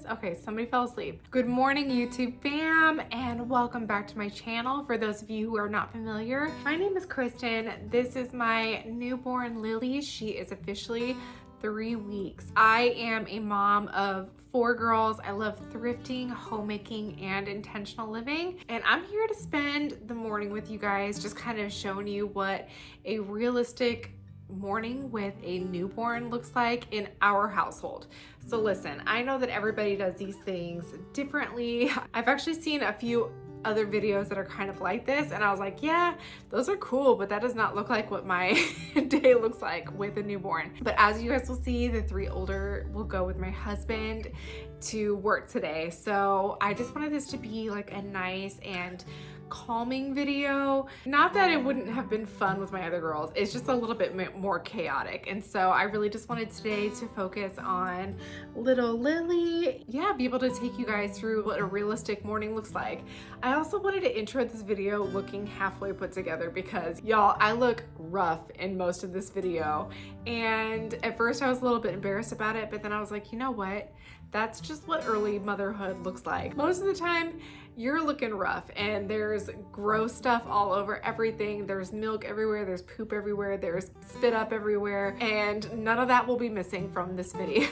Okay, somebody fell asleep. Good morning, YouTube fam, and welcome back to my channel. For those of you who are not familiar, my name is Kristen. This is my newborn Lily. She is officially 3 weeks. I am a mom of 4 girls. I love thrifting, homemaking, and intentional living. And I'm here to spend the morning with you guys, just kind of showing you what a realistic morning with a newborn looks like in our household. So listen, I know that everybody does these things differently. I've actually seen a few other videos that are kind of like this, and I was like, yeah, those are cool, but that does not look like what my day looks like with a newborn. But as you guys will see, the 3 older will go with my husband to work today. So I just wanted this to be like a nice and calming video. Not that it wouldn't have been fun with my other girls, it's just a little bit more chaotic. And so I really just wanted today to focus on little Lily. Yeah, be able to take you guys through what a realistic morning looks like. I also wanted to intro this video looking halfway put together because y'all, I look rough in most of this video. And at first I was a little bit embarrassed about it, but then I was like, you know what? That's just what early motherhood looks like. Most of the time, you're looking rough and there's gross stuff all over everything. There's milk everywhere, there's poop everywhere, there's spit up everywhere, and none of that will be missing from this video.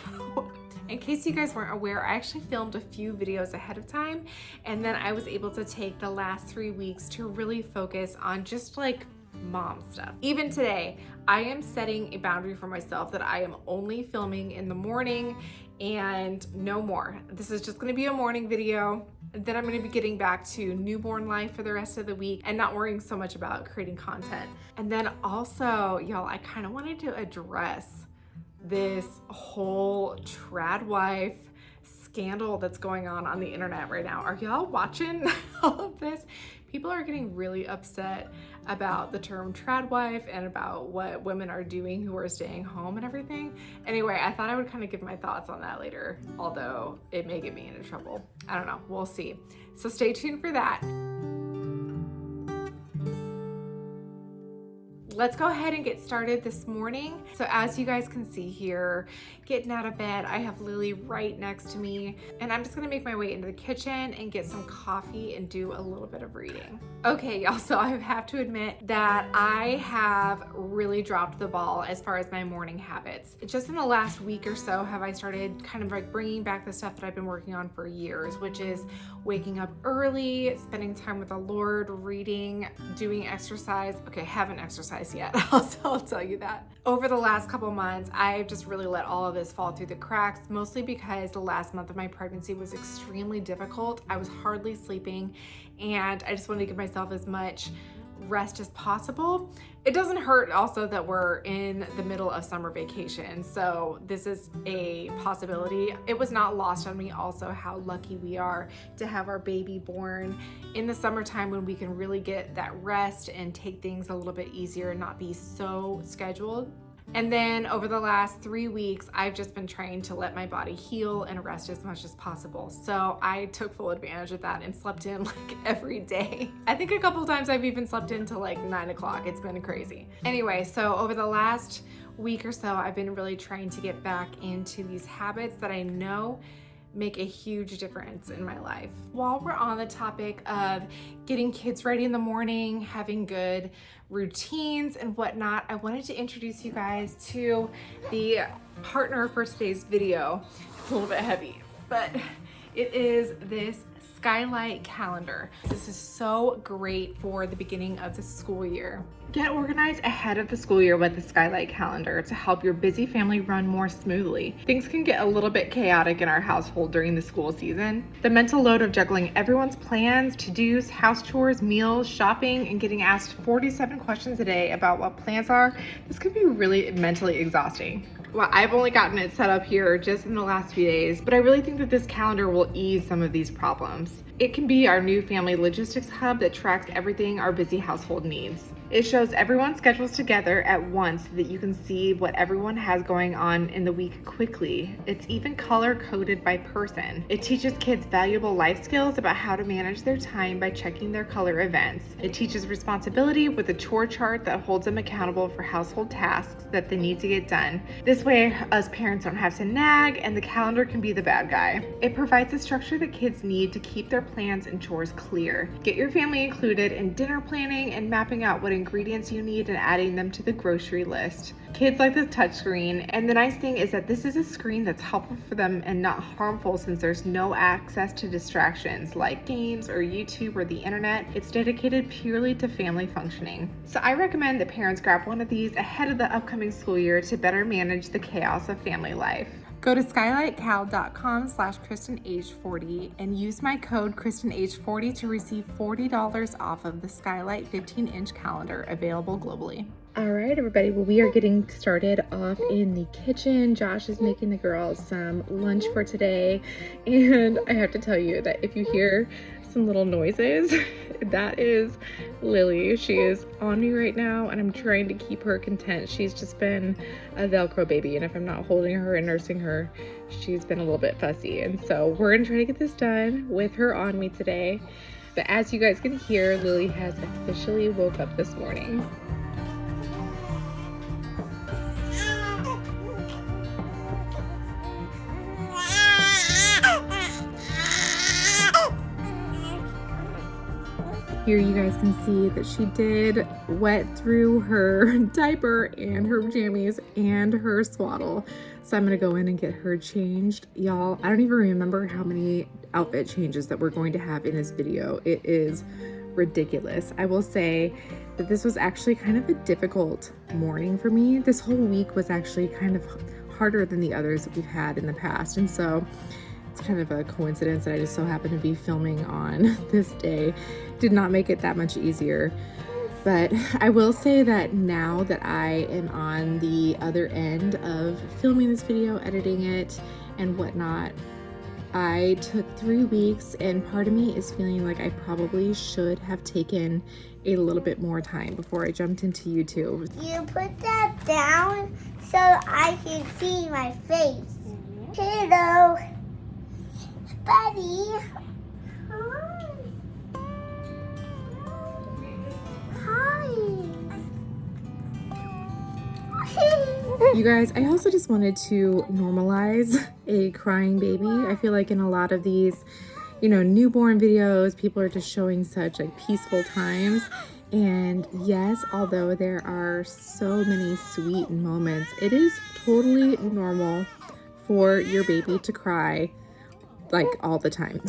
In case you guys weren't aware, I actually filmed a few videos ahead of time, and then I was able to take the last 3 weeks to really focus on just like mom stuff. Even today, I am setting a boundary for myself that I am only filming in the morning and no more. This is just gonna be a morning video. Then I'm gonna be getting back to newborn life for the rest of the week and not worrying so much about creating content. And then also, y'all, I kind of wanted to address this whole trad wife scandal that's going on the internet right now. Are y'all watching all of this? People are getting really upset about the term trad wife and about what women are doing who are staying home and everything. Anyway, I thought I would kind of give my thoughts on that later, although it may get me into trouble. I don't know, we'll see. So stay tuned for that. Let's go ahead and get started this morning. So as you guys can see here, getting out of bed, I have Lily right next to me, and I'm just gonna make my way into the kitchen and get some coffee and do a little bit of reading. Okay, y'all, so I have to admit that I have really dropped the ball as far as my morning habits. Just in the last week or so have I started kind of like bringing back the stuff that I've been working on for years, which is waking up early, spending time with the Lord, reading, doing exercise. Okay, haven't exercised yet, I'll tell you that. Over the last couple months, I've just really let all of this fall through the cracks, mostly because the last month of my pregnancy was extremely difficult. I was hardly sleeping, and I just wanted to give myself as much rest as possible. It doesn't hurt also that we're in the middle of summer vacation, so this is a possibility. It was not lost on me also how lucky we are to have our baby born in the summertime when we can really get that rest and take things a little bit easier and not be so scheduled. And then over the last 3 weeks, I've just been trying to let my body heal and rest as much as possible. So I took full advantage of that and slept in like every day. I think a couple of times I've even slept in till like 9 o'clock. It's been crazy. Anyway, so over the last week or so, I've been really trying to get back into these habits that I know make a huge difference in my life. While we're on the topic of getting kids ready in the morning, having good routines and whatnot, I wanted to introduce you guys to the partner for today's video. It's a little bit heavy, but it is this Skylight Calendar. This is so great for the beginning of the school year. Get organized ahead of the school year with the Skylight Calendar to help your busy family run more smoothly. Things can get a little bit chaotic in our household during the school season. The mental load of juggling everyone's plans, to-dos, house chores, meals, shopping, and getting asked 47 questions a day about what plans are, this can be really mentally exhausting. Well, I've only gotten it set up here just in the last few days, but I really think that this calendar will ease some of these problems. It can be our new family logistics hub that tracks everything our busy household needs. It shows everyone's schedules together at once so that you can see what everyone has going on in the week quickly. It's even color-coded by person. It teaches kids valuable life skills about how to manage their time by checking their color events. It teaches responsibility with a chore chart that holds them accountable for household tasks that they need to get done. This way, us parents don't have to nag and the calendar can be the bad guy. It provides a structure that kids need to keep their plans and chores clear. Get your family included in dinner planning and mapping out what ingredients you need and adding them to the grocery list. Kids like the touchscreen, and the nice thing is that this is a screen that's helpful for them and not harmful since there's no access to distractions like games or YouTube or the internet. It's dedicated purely to family functioning. So I recommend that parents grab one of these ahead of the upcoming school year to better manage the chaos of family life. Go to skylightcal.com/KristenAge40 and use my code KristenAge40 to receive $40 off of the Skylight 15-inch calendar available globally. All right, everybody. Well, we are getting started off in the kitchen. Josh is making the girls some lunch for today. And I have to tell you that if you hear some little noises, that is Lily. She is on me right now and I'm trying to keep her content. She's just been a Velcro baby, and if I'm not holding her and nursing her, she's been a little bit fussy. And so we're gonna try to get this done with her on me today. But as you guys can hear, Lily has officially woke up this morning. Here you guys can see that she did wet through her diaper and her jammies and her swaddle. So I'm gonna go in and get her changed. Y'all, I don't even remember how many outfit changes that we're going to have in this video. It is ridiculous. I will say that this was actually kind of a difficult morning for me. This whole week was actually kind of harder than the others that we've had in the past. And so it's kind of a coincidence that I just so happened to be filming on this day. Did not make it that much easier. But I will say that now that I am on the other end of filming this video, editing it and whatnot, I took 3 weeks, and part of me is feeling like I probably should have taken a little bit more time before I jumped into YouTube. You put that down so I can see my face. Hello, buddy. You guys, I also just wanted to normalize a crying baby. I feel like in a lot of these, newborn videos, people are just showing such like peaceful times. And yes, although there are so many sweet moments, it is totally normal for your baby to cry like all the time.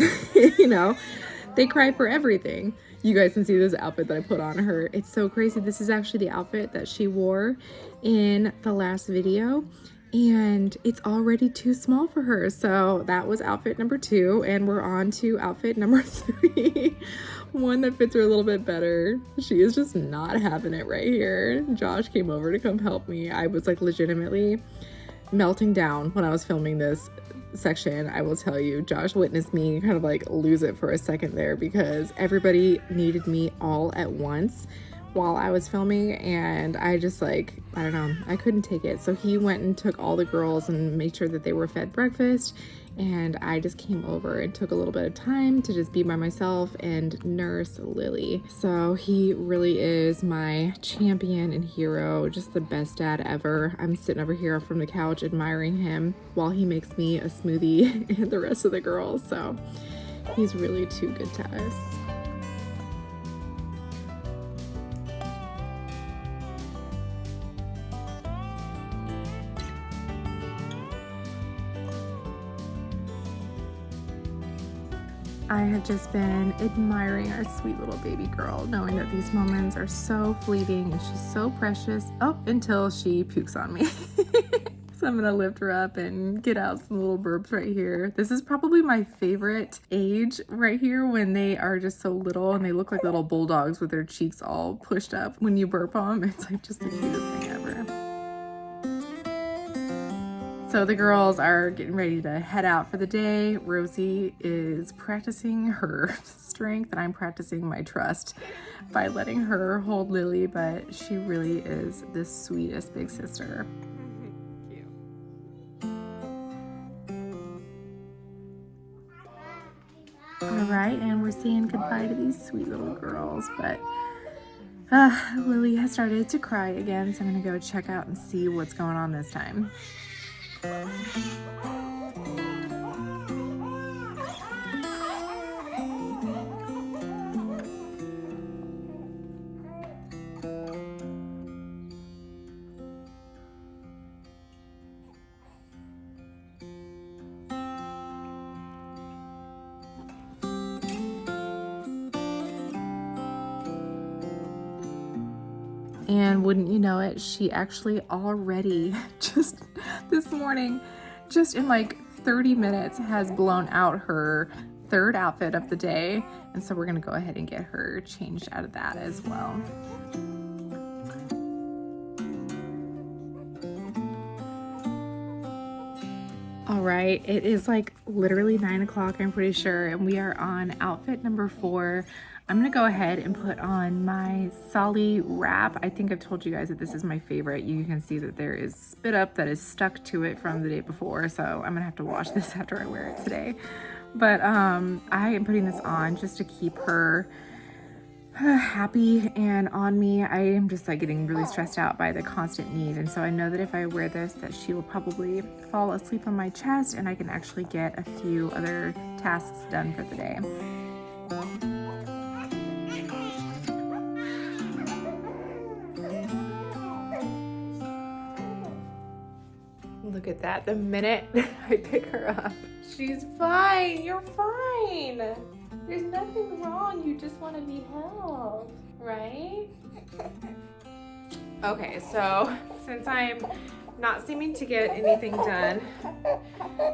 They cry for everything. You guys can see this outfit that I put on her. It's so crazy. This is actually the outfit that she wore in the last video, and it's already too small for her. So that was outfit number 2, and we're on to outfit number 3. One that fits her a little bit better. She is just not having it right here. Josh came over to come help me. I was like legitimately melting down when I was filming this section. I will tell you, Josh witnessed me kind of like lose it for a second there because everybody needed me all at once while I was filming, and I just I don't know, I couldn't take it. So he went and took all the girls and made sure that they were fed breakfast, and I just came over and took a little bit of time to just be by myself and nurse Lily. So he really is my champion and hero, just the best dad ever. I'm sitting over here from the couch admiring him while he makes me a smoothie and the rest of the girls. So he's really too good to us. I have just been admiring our sweet little baby girl, knowing that these moments are so fleeting and she's so precious. Oh, until she pukes on me. So I'm gonna lift her up and get out some little burps right here. This is probably my favorite age right here, when they are just so little and they look like little bulldogs with their cheeks all pushed up when you burp them. It's like just the cutest thing ever. So the girls are getting ready to head out for the day. Rosie is practicing her strength and I'm practicing my trust by letting her hold Lily, but she really is the sweetest big sister. All right, and we're saying goodbye to these sweet little girls, but Lily has started to cry again, so I'm gonna go check out and see what's going on this time. And wouldn't you know it, she actually already, just this morning, just in like 30 minutes, has blown out her third outfit of the day. And so we're gonna go ahead and get her changed out of that as well. All right, it is like literally 9 o'clock, I'm pretty sure, and we are on outfit number 4. I'm gonna go ahead and put on my Solly wrap. I think I've told you guys that this is my favorite. You can see that there is spit up that is stuck to it from the day before, so I'm gonna have to wash this after I wear it today. But I am putting this on just to keep her happy and on me. I am just like getting really stressed out by the constant need, and so I know that if I wear this that she will probably fall asleep on my chest and I can actually get a few other tasks done for the day. Look at that, the minute I pick her up, she's fine. You're fine. There's nothing wrong. You just want to be held, right? Okay, so since I'm not seeming to get anything done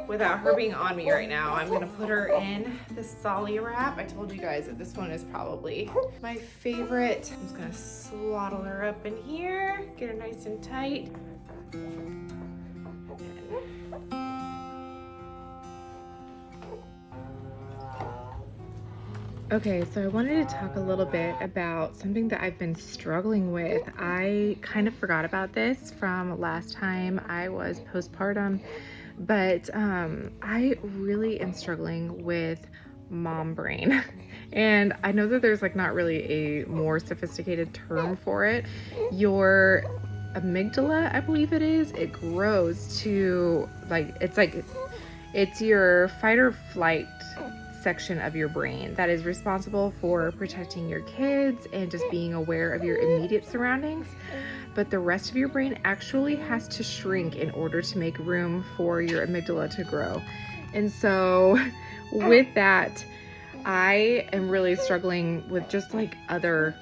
without her being on me right now, I'm gonna put her in the Solly wrap. I told you guys that this one is probably my favorite. I'm just gonna swaddle her up in here, get her nice and tight. Okay, so I wanted to talk a little bit about something that I've been struggling with. I kind of forgot about this from last time I was postpartum, but I really am struggling with mom brain. And I know that there's like not really a more sophisticated term for it. Your amygdala, I believe it is, it grows to it's your fight or flight section of your brain that is responsible for protecting your kids and just being aware of your immediate surroundings. But the rest of your brain actually has to shrink in order to make room for your amygdala to grow. And so with that, I am really struggling with just like I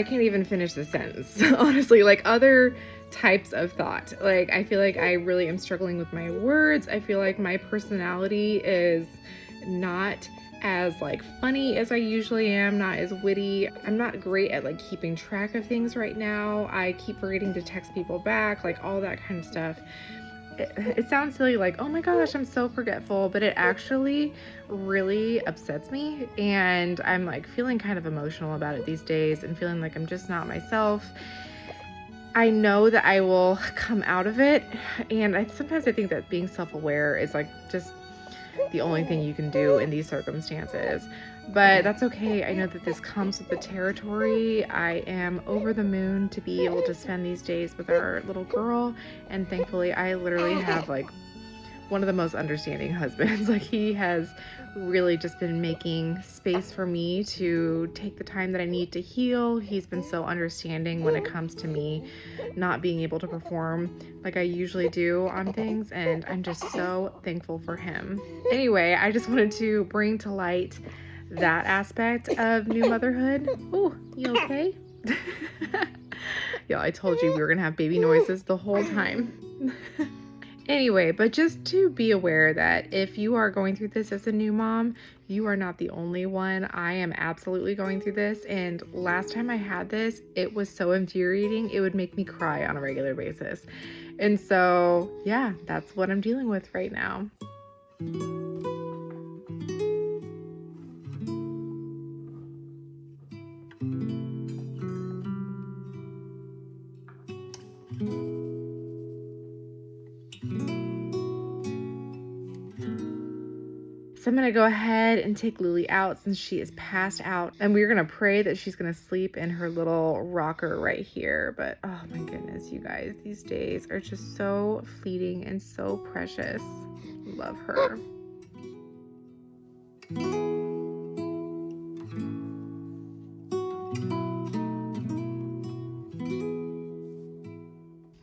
can't even finish the sentence, honestly, like other types of thought. Like, I feel like I really am struggling with my words. I feel like my personality is not as like funny as I usually am, not as witty. I'm not great at like keeping track of things right now. I keep forgetting to text people back, like all that kind of stuff. It sounds silly, like, oh my gosh, I'm so forgetful, but it actually really upsets me, and I'm like feeling kind of emotional about it these days and feeling like I'm just not myself. I know that I will come out of it, and sometimes I think that being self-aware is like just the only thing you can do in these circumstances, but that's okay. I know that this comes with the territory. I am over the moon to be able to spend these days with our little girl, and thankfully I literally have like one of the most understanding husbands. Like, he has really just been making space for me to take the time that I need to heal. He's been so understanding when it comes to me not being able to perform like I usually do on things, and I'm just so thankful for him. Anyway, I just wanted to bring to light that aspect of new motherhood. Oh, you okay? Yeah, I told you we were gonna have baby noises the whole time. Anyway, but just to be aware that if you are going through this as a new mom, you are not the only one. I am absolutely going through this. And last time I had this, it was so infuriating. It would make me cry on a regular basis. And so, yeah, that's what I'm dealing with right now. So I'm gonna go ahead and take Lily out since she is passed out, and we're gonna pray that she's gonna sleep in her little rocker right here. But oh my goodness, you guys, these days are just so fleeting and so precious. Love her.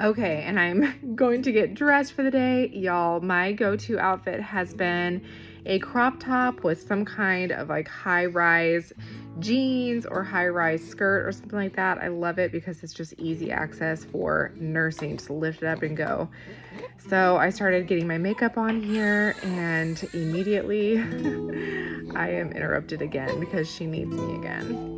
Okay, and I'm going to get dressed for the day. Y'all, my go-to outfit has been a crop top with some kind of like high-rise jeans or high-rise skirt or something like that. I love it because it's just easy access for nursing. Just lift it up and go. So I started getting my makeup on here, and immediately I am interrupted again because she needs me again.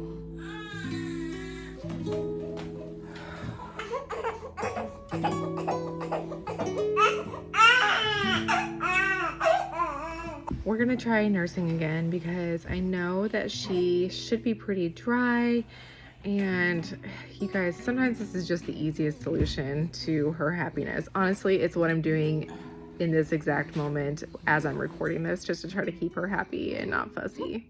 We're gonna try nursing again because I know that she should be pretty dry, and you guys, sometimes this is just the easiest solution to her happiness. Honestly, it's what I'm doing in this exact moment as I'm recording this, just to try to keep her happy and not fussy.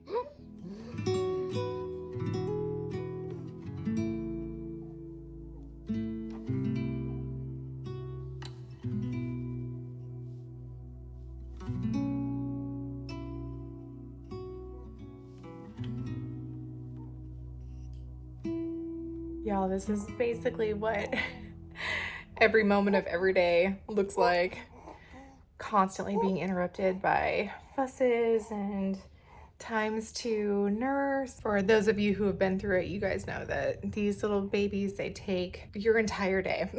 Y'all, this is basically what every moment of every day looks like. Constantly being interrupted by fusses and times to nurse. For those of you who have been through it, you guys know that these little babies, they take your entire day.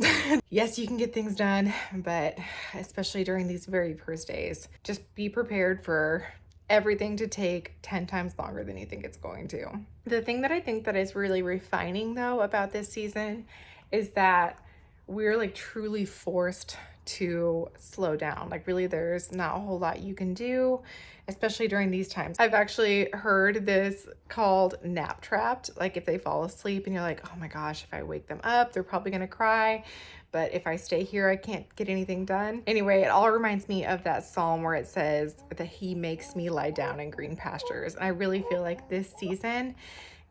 Yes, you can get things done, but especially during these very first days, just be prepared for everything to take 10 times longer than you think it's going to. The thing that I think that is really refining though about this season is that we're like truly forced to slow down. Like really, there's not a whole lot you can do, especially during these times. I've actually heard this called nap trapped. Like if they fall asleep and you're like, oh my gosh, if I wake them up, they're probably gonna cry. But if I stay here, I can't get anything done. Anyway, it all reminds me of that psalm where it says that he makes me lie down in green pastures. And I really feel like this season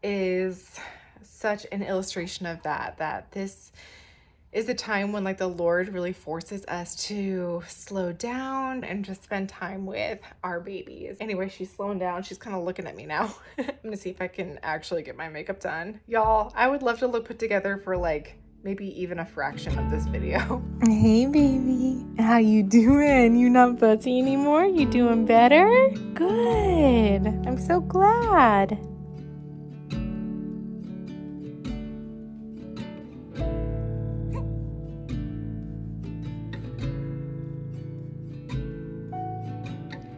is such an illustration of that, that this is a time when like the Lord really forces us to slow down and just spend time with our babies. Anyway, she's slowing down. She's kind of looking at me now. I'm gonna see if I can actually get my makeup done. Y'all, I would love to look put together for like maybe even a fraction of this video. Hey baby, how you doing? You not fussy anymore? You doing better? Good. I'm so glad.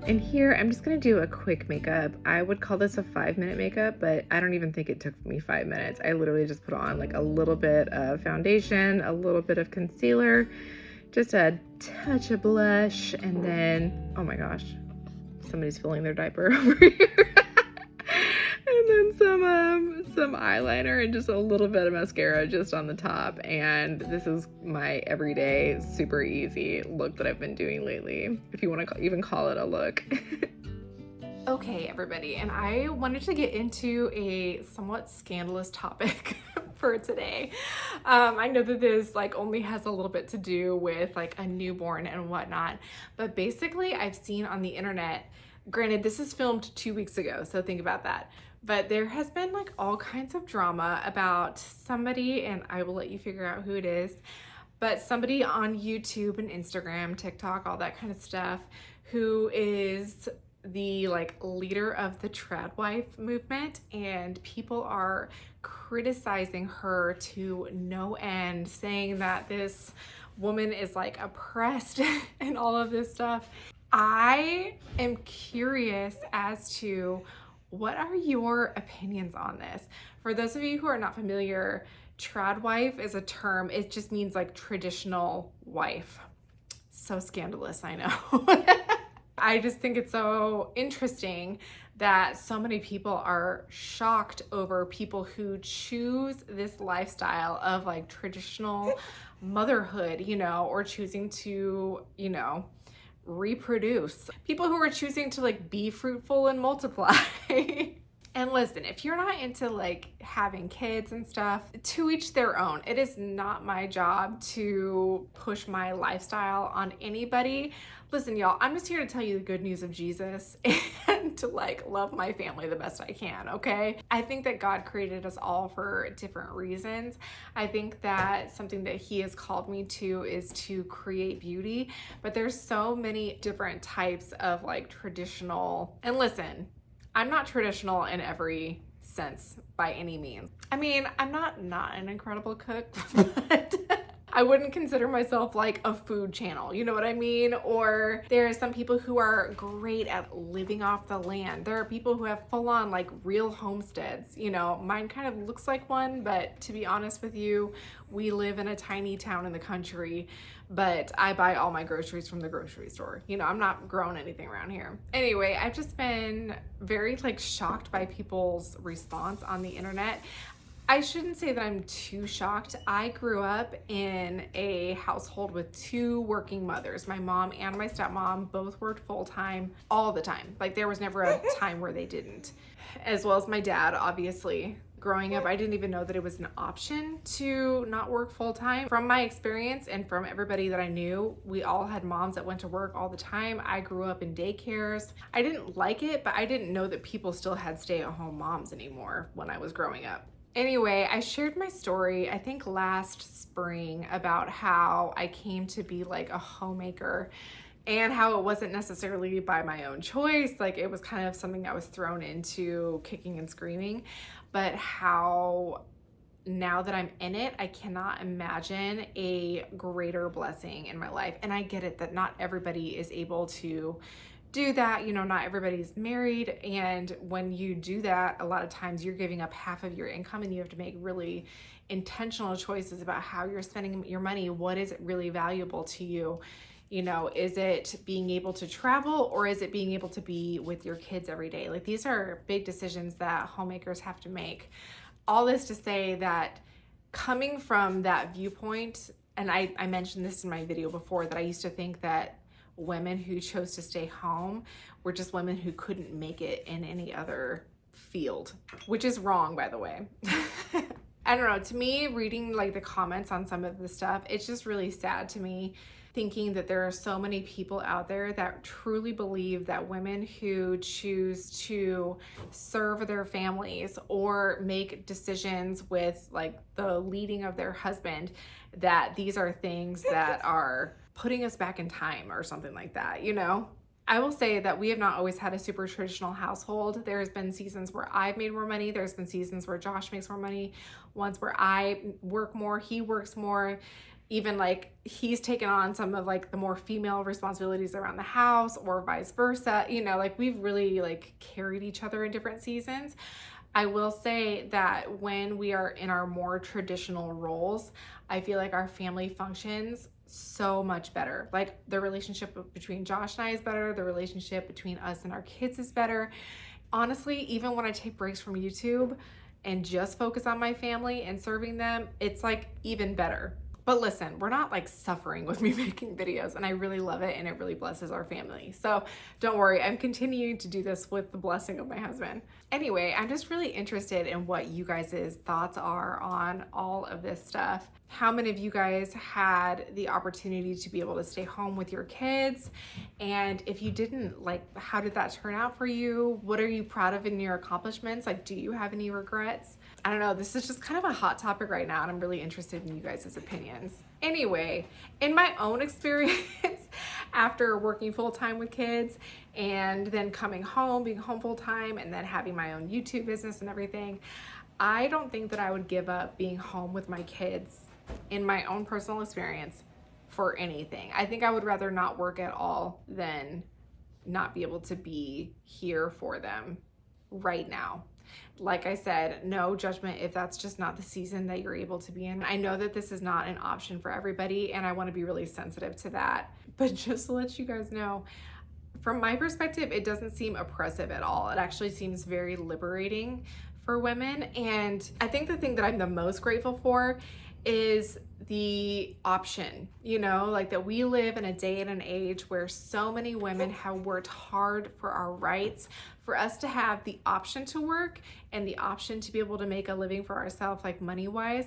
And here, I'm just gonna do a quick makeup. I would call this a 5-minute makeup, but I don't even think it took me 5 minutes. I literally just put on like a little bit of foundation, a little bit of concealer, just a touch of blush, and then, oh my gosh, somebody's filling their diaper over here. And then some eyeliner and just a little bit of mascara just on the top. And this is my everyday super easy look that I've been doing lately, if you want to even call it a look. Okay, everybody, and I wanted to get into a somewhat scandalous topic for today. I know that this like only has a little bit to do with like a newborn and whatnot, but basically I've seen on the internet, granted this is filmed 2 weeks ago, so think about that, but there has been like all kinds of drama about somebody, and I will let you figure out who it is, but somebody on YouTube and Instagram, TikTok, all that kind of stuff, who is the like leader of the TRAD wife movement, and people are criticizing her to no end, saying that this woman is like oppressed and all of this stuff. I am curious as to what are your opinions on this? For those of you who are not familiar, trad wife is a term. It just means like traditional wife. So scandalous, I know. I just think it's so interesting that so many people are shocked over people who choose this lifestyle of like traditional motherhood, you know, or choosing to, you know, reproduce. People who are choosing to like be fruitful and multiply. And listen, if you're not into like having kids and stuff, to each their own. It is not my job to push my lifestyle on anybody. Listen, y'all, I'm just here to tell you the good news of Jesus and to like love my family the best I can, okay? I think that God created us all for different reasons. I think that something that He has called me to is to create beauty, but there's so many different types of like traditional, and listen, I'm not traditional in every sense by any means. I mean, I'm not an incredible cook, but I wouldn't consider myself like a food channel, you know what I mean? Or there are some people who are great at living off the land. There are people who have full on like real homesteads. You know, mine kind of looks like one, but to be honest with you, we live in a tiny town in the country, but I buy all my groceries from the grocery store. You know, I'm not growing anything around here. Anyway, I've just been very like shocked by people's response on the internet. I shouldn't say that I'm too shocked. I grew up in a household with two working mothers. My mom and my stepmom both worked full-time all the time. Like there was never a time where they didn't. As well as my dad, obviously. Growing up, I didn't even know that it was an option to not work full-time. From my experience and from everybody that I knew, we all had moms that went to work all the time. I grew up in daycares. I didn't like it, but I didn't know that people still had stay-at-home moms anymore when I was growing up. Anyway, I shared my story, I think last spring, about how I came to be like a homemaker and how it wasn't necessarily by my own choice. Like it was kind of something I was thrown into kicking and screaming, but how now that I'm in it, I cannot imagine a greater blessing in my life. And I get it that not everybody is able to do that. You know, not everybody's married, and when you do that, a lot of times you're giving up half of your income and you have to make really intentional choices about how you're spending your money. What is it really valuable to you? You know, is it being able to travel, or is it being able to be with your kids every day? Like these are big decisions that homemakers have to make. All this to say that coming from that viewpoint, and I mentioned this in my video before, that I used to think that women who chose to stay home were just women who couldn't make it in any other field, which is wrong, by the way. I don't know, to me, reading like the comments on some of the stuff, it's just really sad to me, thinking that there are so many people out there that truly believe that women who choose to serve their families or make decisions with like the leading of their husband, that these are things that are putting us back in time or something like that, you know? I will say that we have not always had a super traditional household. There's been seasons where I've made more money. There's been seasons where Josh makes more money. Ones where I work more, he works more. Even like he's taken on some of like the more female responsibilities around the house, or vice versa. You know, like we've really like carried each other in different seasons. I will say that when we are in our more traditional roles, I feel like our family functions so much better. Like the relationship between Josh and I is better. The relationship between us and our kids is better. Honestly, even when I take breaks from YouTube and just focus on my family and serving them, it's like even better. But listen, we're not like suffering with me making videos, and I really love it and it really blesses our family. So don't worry, I'm continuing to do this with the blessing of my husband. Anyway, I'm just really interested in what you guys' thoughts are on all of this stuff. How many of you guys had the opportunity to be able to stay home with your kids? And if you didn't, like, how did that turn out for you? What are you proud of in your accomplishments? Like, do you have any regrets? I don't know, this is just kind of a hot topic right now, and I'm really interested in you guys' opinions. Anyway, in my own experience, after working full-time with kids and then coming home, being home full-time, and then having my own YouTube business and everything, I don't think that I would give up being home with my kids, in my own personal experience, for anything. I think I would rather not work at all than not be able to be here for them right now. Like I said, no judgment if that's just not the season that you're able to be in. I know that this is not an option for everybody, and I want to be really sensitive to that. But just to let you guys know, from my perspective, it doesn't seem oppressive at all. It actually seems very liberating for women. And I think the thing that I'm the most grateful for is the option, you know, like that we live in a day and an age where so many women have worked hard for our rights, for us to have the option to work and the option to be able to make a living for ourselves, like money-wise,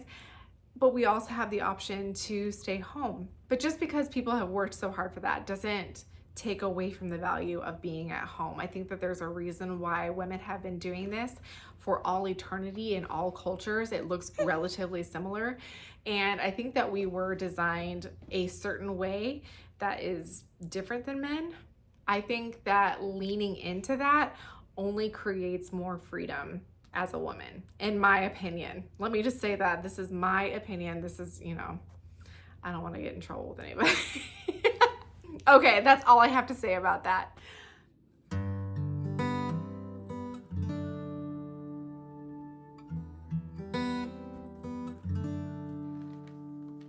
but we also have the option to stay home. But just because people have worked so hard for that doesn't take away from the value of being at home. I think that there's a reason why women have been doing this for all eternity in all cultures. It looks relatively similar. And I think that we were designed a certain way that is different than men. I think that leaning into that only creates more freedom as a woman, in my opinion. Let me just say that this is my opinion. This is, you know, I don't want to get in trouble with anybody. Okay, that's all I have to say about that.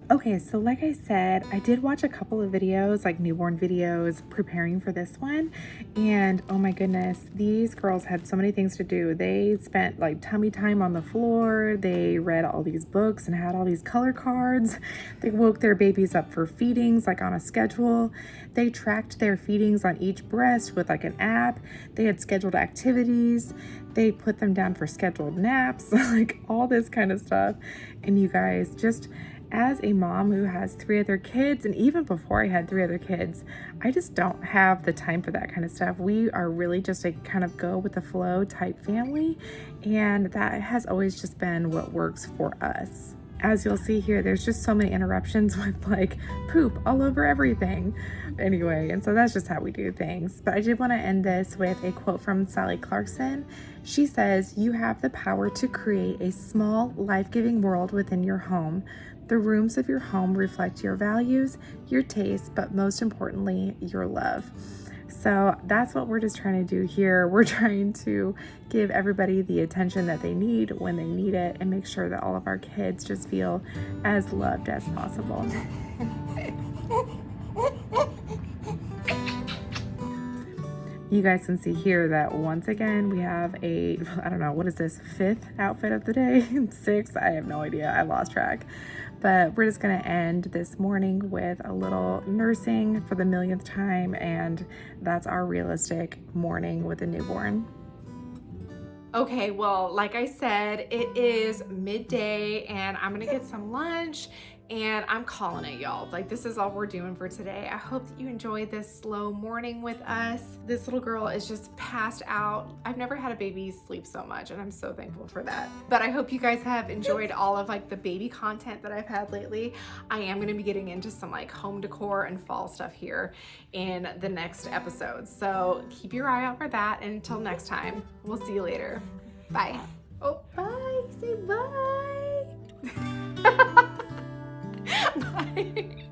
Okay, so like I said, I did watch a couple of videos, like newborn videos, preparing for this one. And oh my goodness, these girls had so many things to do. They spent like tummy time on the floor. They read all these books and had all these color cards. They woke their babies up for feedings, like on a schedule. They tracked their feedings on each breast with like an app. They had scheduled activities. They put them down for scheduled naps, like all this kind of stuff. And you guys, just as a mom who has 3 other kids, and even before I had 3 other kids, I just don't have the time for that kind of stuff. We are really just a kind of go with the flow type family, and that has always just been what works for us. As you'll see here, there's just so many interruptions with like poop all over everything. Anyway, and so that's just how we do things. But I did want to end this with a quote from Sally Clarkson. She says, "You have the power to create a small, life-giving world within your home. The rooms of your home reflect your values, your tastes, but most importantly, your love." So that's what we're just trying to do here. We're trying to give everybody the attention that they need when they need it, and make sure that all of our kids just feel as loved as possible. You guys can see here that once again we have a, I don't know, what is this, 5th outfit of the day? 6th? I have no idea. I lost track. But we're just going to end this morning with a little nursing for the millionth time, and that's our realistic morning with a newborn. Okay, well, like I said, it is midday and I'm gonna get some lunch, and I'm calling it, y'all. Like, this is all we're doing for today. I hope that you enjoyed this slow morning with us. This little girl is just passed out. I've never had a baby sleep so much, and I'm so thankful for that. But I hope you guys have enjoyed all of like the baby content that I've had lately. I am gonna be getting into some like home decor and fall stuff here in the next episode. So keep your eye out for that. And until next time, we'll see you later. Bye. Oh, bye. Say bye. Bye.